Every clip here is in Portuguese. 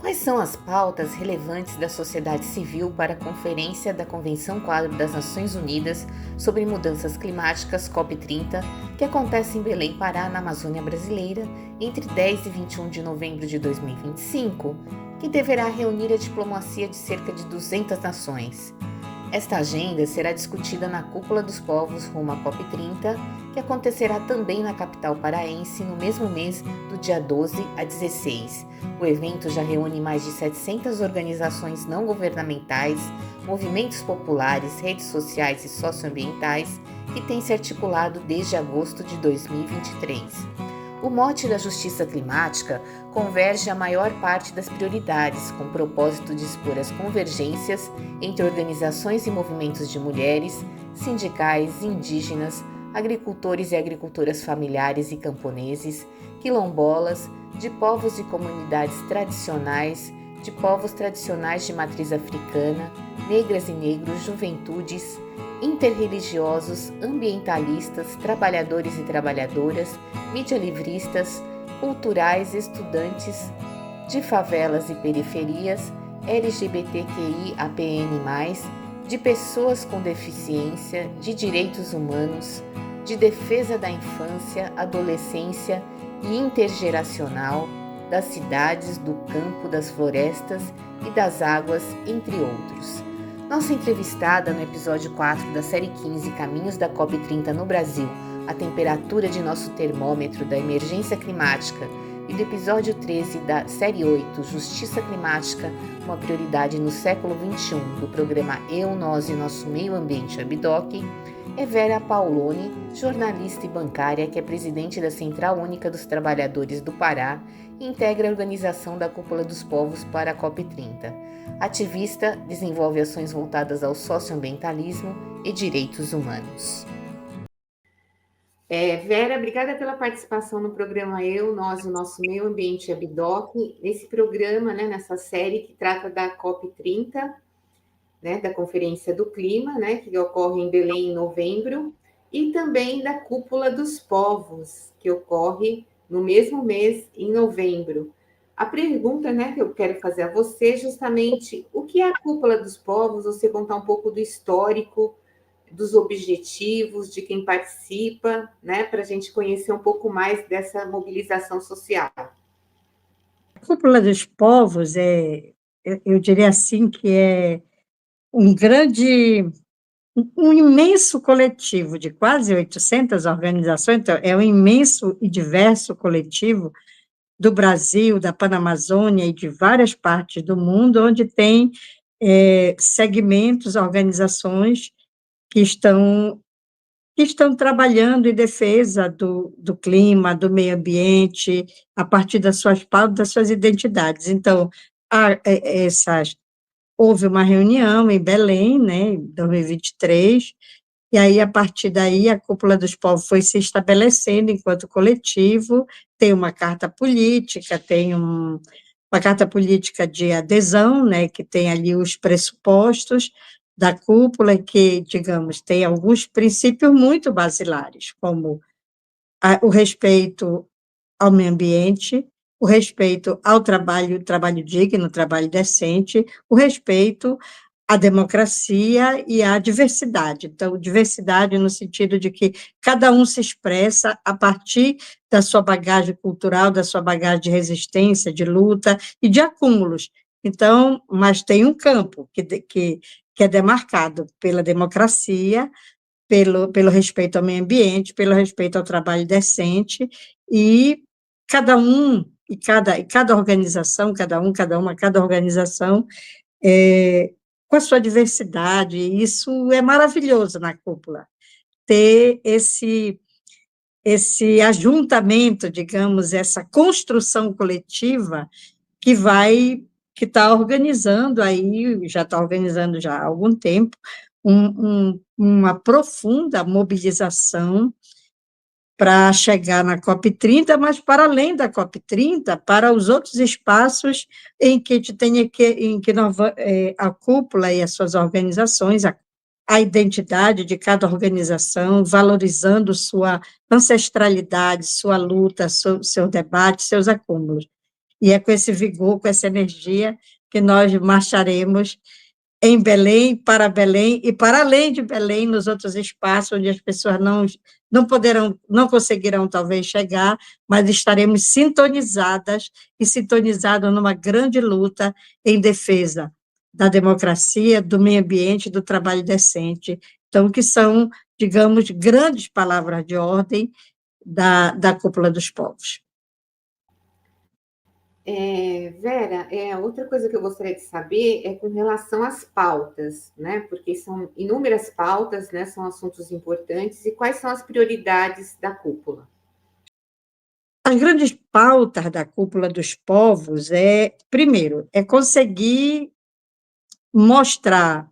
Quais são as pautas relevantes da sociedade civil para a Conferência da Convenção Quadro das Nações Unidas sobre Mudanças Climáticas COP30, que acontece em Belém, Pará, na Amazônia Brasileira, entre 10 e 21 de novembro de 2025, que deverá reunir a diplomacia de cerca de 200 nações? Esta agenda será discutida na Cúpula dos Povos rumo à COP30, que acontecerá também na capital paraense no mesmo mês, do dia 12 a 16. O evento já reúne mais de 700 organizações não governamentais, movimentos populares, redes sociais e socioambientais, que têm se articulado desde agosto de 2023. O mote da justiça climática converge a maior parte das prioridades, com o propósito de expor as convergências entre organizações e movimentos de mulheres, sindicais, indígenas, agricultores e agricultoras familiares e camponeses, quilombolas, de povos e comunidades tradicionais, de povos tradicionais de matriz africana, negras e negros, juventudes, interreligiosos, ambientalistas, trabalhadores e trabalhadoras, medialivristas, culturais, estudantes, de favelas e periferias, LGBTQIAPN+, de pessoas com deficiência, de direitos humanos, de defesa da infância, adolescência e intergeracional, das cidades, do campo, das florestas e das águas, entre outros. Nossa entrevistada no episódio 4 da série 15 Caminhos da COP30 no Brasil, a temperatura de nosso termômetro da emergência climática, e do episódio 13 da série 8 Justiça Climática, uma prioridade no século XXI, do programa Eu, Nós e Nosso Meio Ambiente Abdoc, é Vera Paoloni, jornalista e bancária que é presidente da Central Única dos Trabalhadores do Pará e integra a organização da Cúpula dos Povos para a COP30. Ativista, desenvolve ações voltadas ao socioambientalismo e direitos humanos. Vera, obrigada pela participação no programa Eu, Nós e o Nosso Meio Ambiente Abdoc, nesse programa, nessa série que trata da COP30, da Conferência do Clima, que ocorre em Belém em novembro, e também da Cúpula dos Povos, que ocorre no mesmo mês, em novembro. A pergunta, que eu quero fazer a você é justamente o que é a Cúpula dos Povos, você contar um pouco do histórico, dos objetivos, de quem participa, para a gente conhecer um pouco mais dessa mobilização social. A Cúpula dos Povos eu diria assim, que é um imenso coletivo de quase 800 organizações, então é um imenso e diverso coletivo do Brasil, da Panamazônia e de várias partes do mundo, onde tem segmentos, organizações que estão trabalhando em defesa do clima, do meio ambiente, a partir das suas pautas, das suas identidades. Então, houve uma reunião em Belém, em 2023, e aí, a partir daí, a Cúpula dos Povos foi se estabelecendo enquanto coletivo, tem uma carta política, uma carta política de adesão, que tem ali os pressupostos da cúpula, que, digamos, tem alguns princípios muito basilares, como o respeito ao meio ambiente, o respeito ao trabalho digno, trabalho decente, o respeito à democracia e à diversidade. Então, diversidade no sentido de que cada um se expressa a partir da sua bagagem cultural, da sua bagagem de resistência, de luta e de acúmulos. Então, mas tem um campo que é demarcado pela democracia, pelo respeito ao meio ambiente, pelo respeito ao trabalho decente, e cada um, e cada organização, cada organização, com a sua diversidade, e isso é maravilhoso na cúpula, ter esse ajuntamento, digamos, essa construção coletiva que está organizando aí, já está organizando já há algum tempo, uma profunda mobilização para chegar na COP30, mas para além da COP30, para os outros espaços em que a cúpula e as suas organizações, a identidade de cada organização, valorizando sua ancestralidade, sua luta, seu debate, seus acúmulos. e é com esse vigor, com essa energia, que nós marcharemos em Belém e para além de Belém, nos outros espaços onde as pessoas não poderão, não conseguirão talvez chegar, mas estaremos sintonizadas e sintonizadas numa grande luta em defesa da democracia, do meio ambiente, do trabalho decente. Então, que são, digamos, grandes palavras de ordem da Cúpula dos Povos. Vera, outra coisa que eu gostaria de saber é com relação às pautas, né? Porque são inúmeras pautas, né? São assuntos importantes. E quais são as prioridades da cúpula? As grandes pautas da Cúpula dos Povos primeiro, conseguir mostrar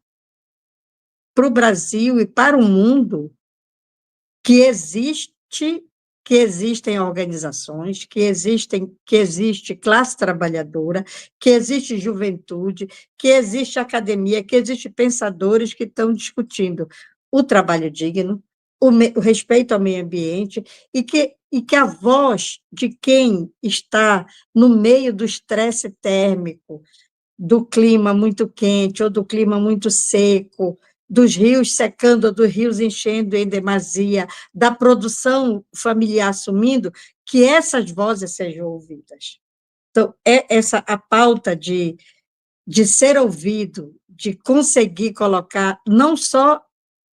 para o Brasil e para o mundo que existem organizações, que existe classe trabalhadora, que existe juventude, que existe academia, que existe pensadores que estão discutindo o trabalho digno, o respeito ao meio ambiente, e que a voz de quem está no meio do estresse térmico, do clima muito quente ou do clima muito seco, dos rios secando ou dos rios enchendo em demasia, da produção familiar sumindo, que essas vozes sejam ouvidas. Então, é essa a pauta de ser ouvido, de conseguir colocar, não só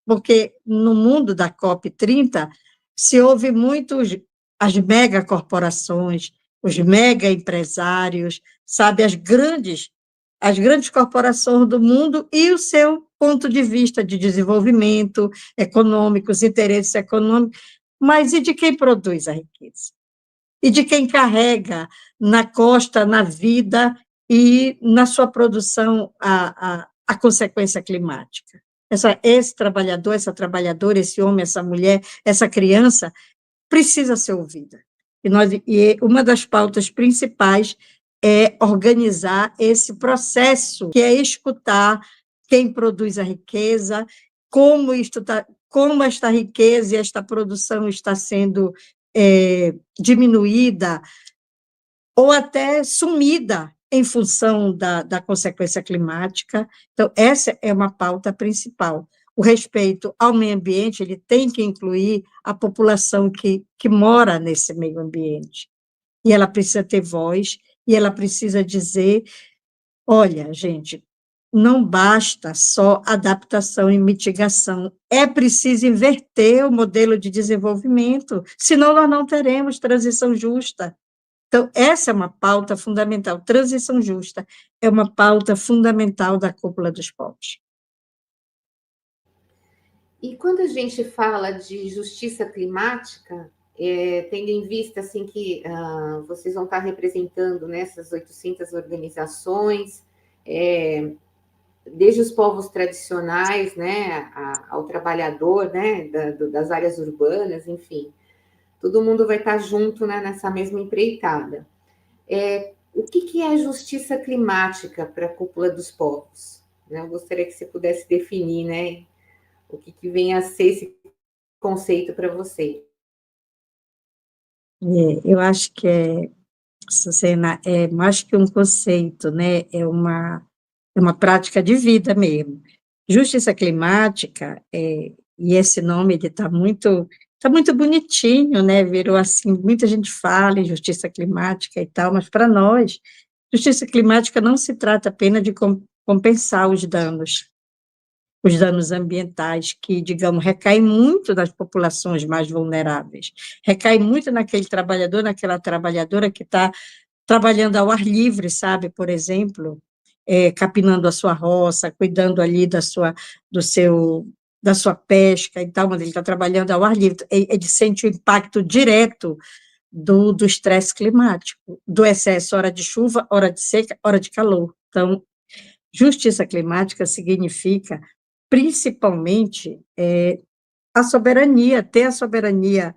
porque no mundo da COP30 se ouve muito as megacorporações, os mega empresários, sabe, as grandes corporações do mundo e o seu ponto de vista de desenvolvimento econômico, os interesses econômicos, mas e de quem produz a riqueza? E de quem carrega na costa, na vida e na sua produção a consequência climática? Esse trabalhador, essa trabalhadora, esse homem, essa mulher, essa criança, precisa ser ouvida. E uma das pautas principais é organizar esse processo, que é escutar quem produz a riqueza, como esta riqueza e esta produção está sendo diminuída ou até sumida em função da consequência climática. Então, essa é uma pauta principal. O respeito ao meio ambiente, ele tem que incluir a população que mora nesse meio ambiente. E ela precisa ter voz, e ela precisa dizer, olha, gente, não basta só adaptação e mitigação, é preciso inverter o modelo de desenvolvimento, senão nós não teremos transição justa. Então, essa é uma pauta fundamental. Transição justa é uma pauta fundamental da Cúpula dos Povos. E quando a gente fala de justiça climática, tendo em vista assim que vocês vão estar representando nessas 800 organizações, desde os povos tradicionais, né, ao trabalhador, né, das áreas urbanas, enfim, todo mundo vai estar junto, né, nessa mesma empreitada. O que é justiça climática para a Cúpula dos Povos? Eu gostaria que você pudesse definir, né, o que vem a ser esse conceito para você. Eu acho que Sucena, é mais que um conceito, né? É uma prática de vida mesmo. Justiça climática, e esse nome tá muito bonitinho, né? Virou assim, muita gente fala em justiça climática e tal, mas para nós, justiça climática não se trata apenas de compensar os danos ambientais que, digamos, recaem muito nas populações mais vulneráveis, recai muito naquele trabalhador, naquela trabalhadora que está trabalhando ao ar livre, sabe, por exemplo, capinando a sua roça, cuidando ali da sua pesca e tal, mas ele está trabalhando ao ar livre, ele sente o impacto direto do estresse climático, do excesso, hora de chuva, hora de seca, hora de calor. Então, justiça climática significa, principalmente, ter a soberania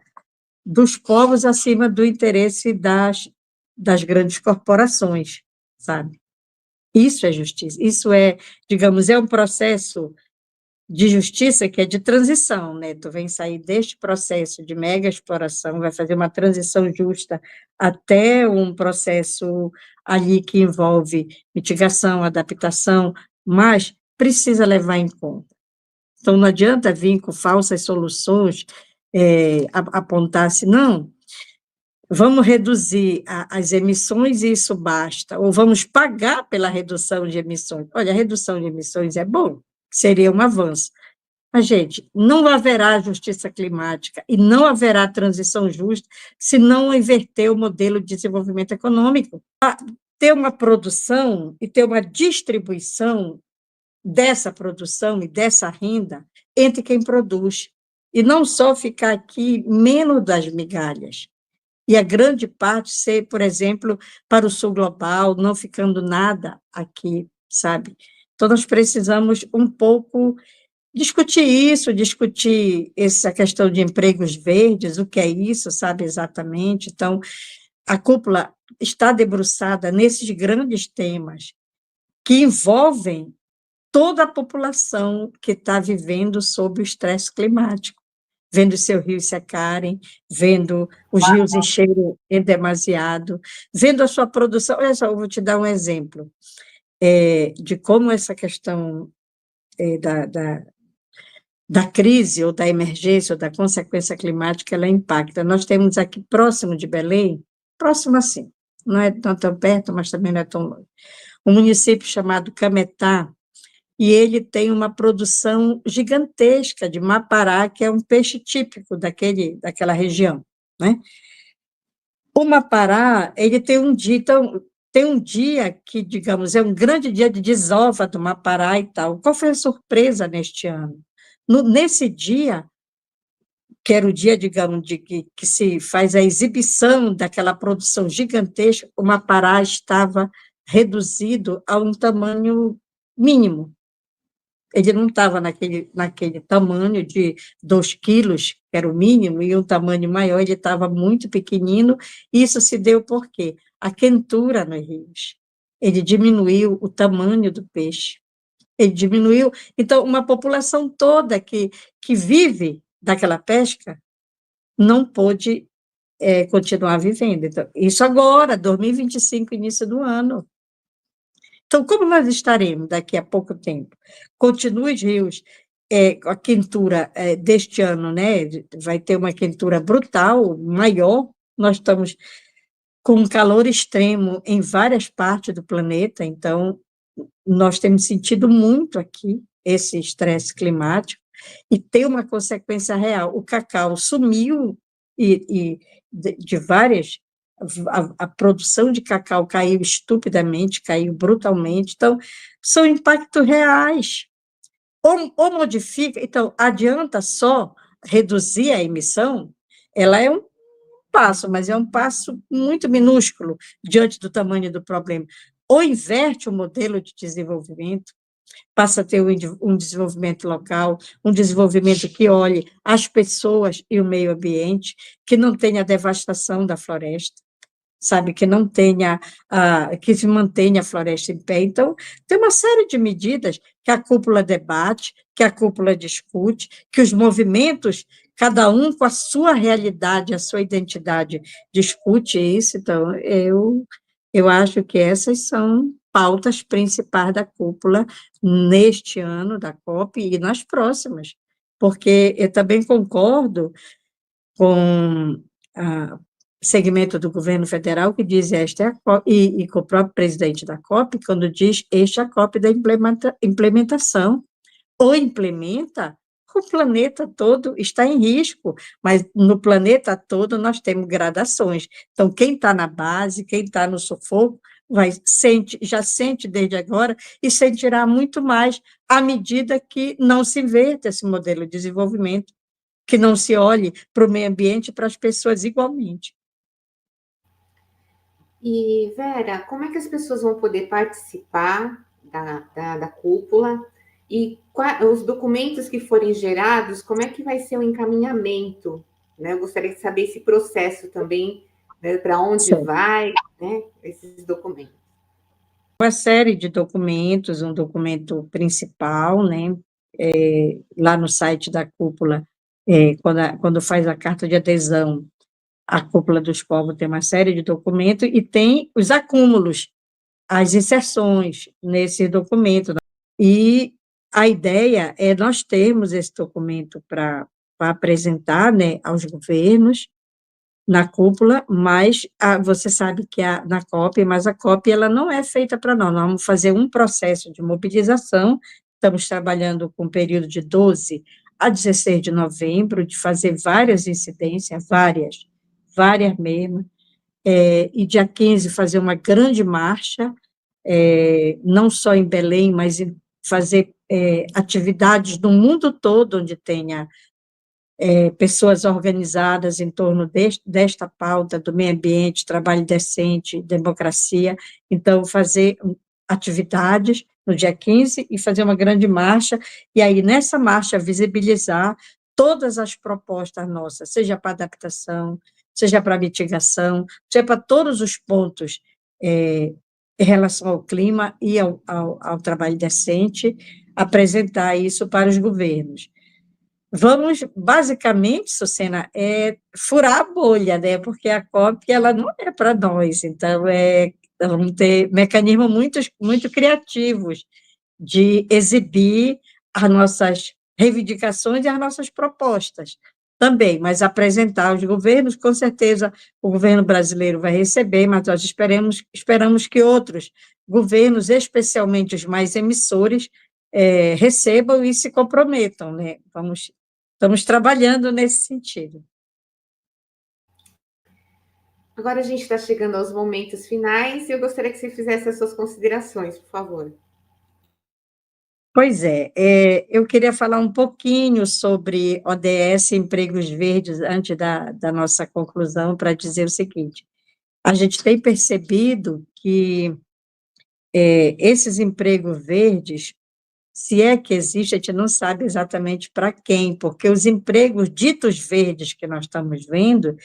dos povos acima do interesse das grandes corporações, sabe? Isso é justiça, digamos, é um processo de justiça, que é de transição, né? Tu vem sair deste processo de mega exploração, vai fazer uma transição justa até um processo ali que envolve mitigação, adaptação, mas precisa levar em conta. Então, não adianta vir com falsas soluções, apontar assim, não, vamos reduzir as emissões e isso basta, ou vamos pagar pela redução de emissões. Olha, a redução de emissões é bom, seria um avanço. Mas, gente, não haverá justiça climática e não haverá transição justa se não inverter o modelo de desenvolvimento econômico. Ter uma produção e ter uma distribuição dessa produção e dessa renda entre quem produz, e não só ficar aqui menos das migalhas. E a grande parte ser, por exemplo, para o sul global, não ficando nada aqui, sabe? Então, nós precisamos um pouco discutir isso, discutir essa questão de empregos verdes, o que é isso, sabe, exatamente. Então, a cúpula está debruçada nesses grandes temas que envolvem toda a população que está vivendo sob o estresse climático, vendo seus rios secarem, vendo os rios encherem em demasiado, vendo a sua produção. Olha só, eu vou te dar um exemplo de como essa questão da crise ou da emergência ou da consequência climática ela impacta. Nós temos aqui próximo de Belém, próximo assim, não é tão perto, mas também não é tão longe, um município chamado Cametá, e ele tem uma produção gigantesca de mapará, que é um peixe típico daquela região, né? O mapará, ele tem um dia, então, tem um dia que, digamos, é um grande dia de desova do mapará e tal. Qual foi a surpresa neste ano? Nesse dia, que era o dia, digamos, de que se faz a exibição daquela produção gigantesca, o mapará estava reduzido a um tamanho mínimo. Ele não estava naquele tamanho de 2 quilos, que era o mínimo, e um tamanho maior, ele estava muito pequenino. Isso se deu por quê? A quentura nos rios. Ele diminuiu o tamanho do peixe. Ele diminuiu. Então, uma população toda que vive daquela pesca não pôde continuar vivendo. Então, isso agora, 2025, início do ano. Então, como nós estaremos daqui a pouco tempo? Continua os rios, a quentura deste ano, né? Vai ter uma quentura brutal, maior. Nós estamos com um calor extremo em várias partes do planeta, então nós temos sentido muito aqui esse estresse climático e tem uma consequência real. O cacau sumiu e de várias a produção de cacau caiu estupidamente, caiu brutalmente, então, são impactos reais. Ou modifica, então, adianta só reduzir a emissão, ela é um passo, mas é um passo muito minúsculo diante do tamanho do problema. Ou inverte o modelo de desenvolvimento, passa a ter um desenvolvimento local, um desenvolvimento que olhe as pessoas e o meio ambiente, que não tenha devastação da floresta, sabe, que não tenha, que se mantenha a floresta em pé. Então, tem uma série de medidas que a cúpula debate, que a cúpula discute, que os movimentos, cada um com a sua realidade, a sua identidade, discute isso. Então, eu acho que essas são pautas principais da cúpula neste ano da COP e nas próximas, porque eu também concordo com a segmento do governo federal que diz esta é a COP, e com o próprio presidente da COP, quando diz esta é a COP da implementação. Ou implementa, o planeta todo está em risco, mas no planeta todo nós temos gradações. Então, quem está na base, quem está no sufoco, já sente desde agora e sentirá muito mais à medida que não se inverta esse modelo de desenvolvimento, que não se olhe para o meio ambiente e para as pessoas igualmente. E, Vera, como é que as pessoas vão poder participar da cúpula? E os documentos que forem gerados, como é que vai ser o encaminhamento? Né? Eu gostaria de saber esse processo também, né? Para onde vai, né? Esses documentos. Uma série de documentos, um documento principal, né? lá no site da cúpula, quando faz a carta de adesão, a Cúpula dos Povos tem uma série de documentos e tem os acúmulos, as inserções nesse documento. E a ideia é nós termos esse documento para apresentar, né, aos governos, na cúpula, mas você sabe que na COP, mas a COP ela não é feita para nós vamos fazer um processo de mobilização, estamos trabalhando com um período de 12 a 16 de novembro, de fazer várias incidências, várias mesmo, e dia 15 fazer uma grande marcha, não só em Belém, mas fazer atividades no mundo todo, onde tenha pessoas organizadas em torno desta pauta do meio ambiente, trabalho decente, democracia, então fazer atividades no dia 15 e fazer uma grande marcha, e aí nessa marcha visibilizar todas as propostas nossas, seja para adaptação, seja para mitigação, seja para todos os pontos em relação ao clima e ao trabalho decente, apresentar isso para os governos. Vamos, basicamente, Sucena, furar a bolha, né? Porque a COP ela não é para nós, então vamos ter mecanismos muito criativos de exibir as nossas reivindicações e as nossas propostas também, mas apresentar aos governos, com certeza o governo brasileiro vai receber, mas nós esperamos que outros governos, especialmente os mais emissores, recebam e se comprometam, né? Estamos trabalhando nesse sentido. Agora a gente está chegando aos momentos finais e eu gostaria que você fizesse as suas considerações, por favor. Pois eu queria falar um pouquinho sobre ODS Empregos Verdes antes da nossa conclusão, para dizer o seguinte: a gente tem percebido que esses empregos verdes, se é que existe, a gente não sabe exatamente para quem, porque os empregos ditos verdes que nós estamos vendo,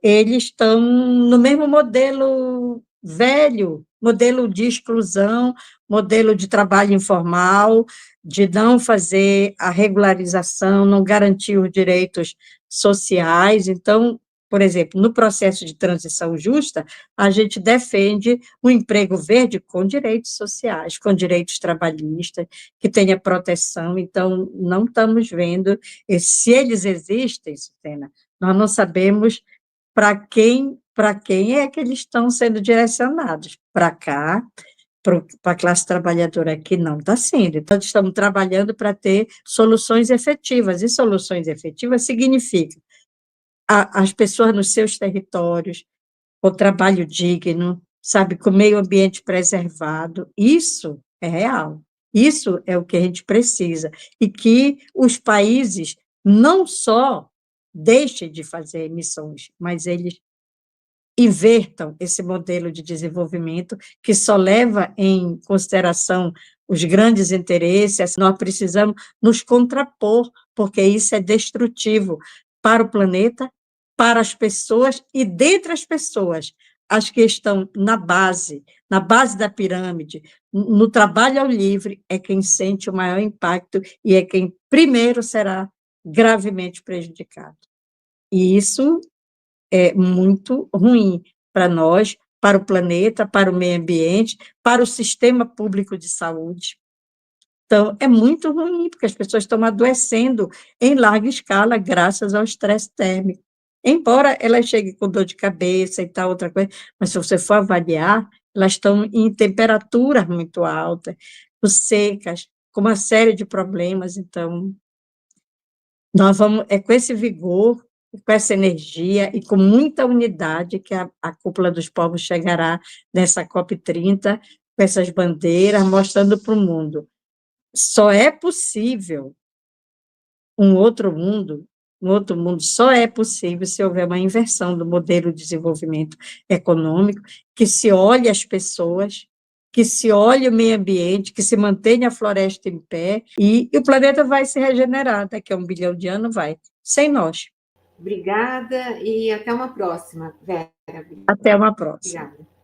eles estão no mesmo modelo velho, modelo de exclusão, modelo de trabalho informal, de não fazer a regularização, não garantir os direitos sociais. Então, por exemplo, no processo de transição justa, a gente defende um emprego verde com direitos sociais, com direitos trabalhistas, que tenha proteção. Então, não estamos vendo, e se eles existem, Sutena, nós não sabemos para quem é que eles estão sendo direcionados? Para cá, para a classe trabalhadora que não está sendo. Então, estamos trabalhando para ter soluções efetivas, e soluções efetivas significa as pessoas nos seus territórios, com trabalho digno, sabe, com meio ambiente preservado. Isso é real. Isso é o que a gente precisa. E que os países não só deixem de fazer emissões, mas eles invertam esse modelo de desenvolvimento que só leva em consideração os grandes interesses. Nós precisamos nos contrapor, porque isso é destrutivo para o planeta, para as pessoas e dentre as pessoas, as que estão na base da pirâmide, no trabalho ao livre, é quem sente o maior impacto e é quem primeiro será gravemente prejudicado. E isso é muito ruim para nós, para o planeta, para o meio ambiente, para o sistema público de saúde. Então, é muito ruim, porque as pessoas estão adoecendo em larga escala graças ao estresse térmico. Embora elas cheguem com dor de cabeça e tal, outra coisa, mas se você for avaliar, elas estão em temperaturas muito altas, secas, com uma série de problemas. Então, nós vamos, com esse vigor, com essa energia e com muita unidade que a Cúpula dos Povos chegará nessa COP30, com essas bandeiras, mostrando para o mundo. Só é possível um outro mundo só é possível se houver uma inversão do modelo de desenvolvimento econômico, que se olhe as pessoas, que se olhe o meio ambiente, que se mantenha a floresta em pé, e o planeta vai se regenerar, daqui a 1 bilhão de anos vai, sem nós. Obrigada e até uma próxima, Vera. Até uma próxima. Obrigada.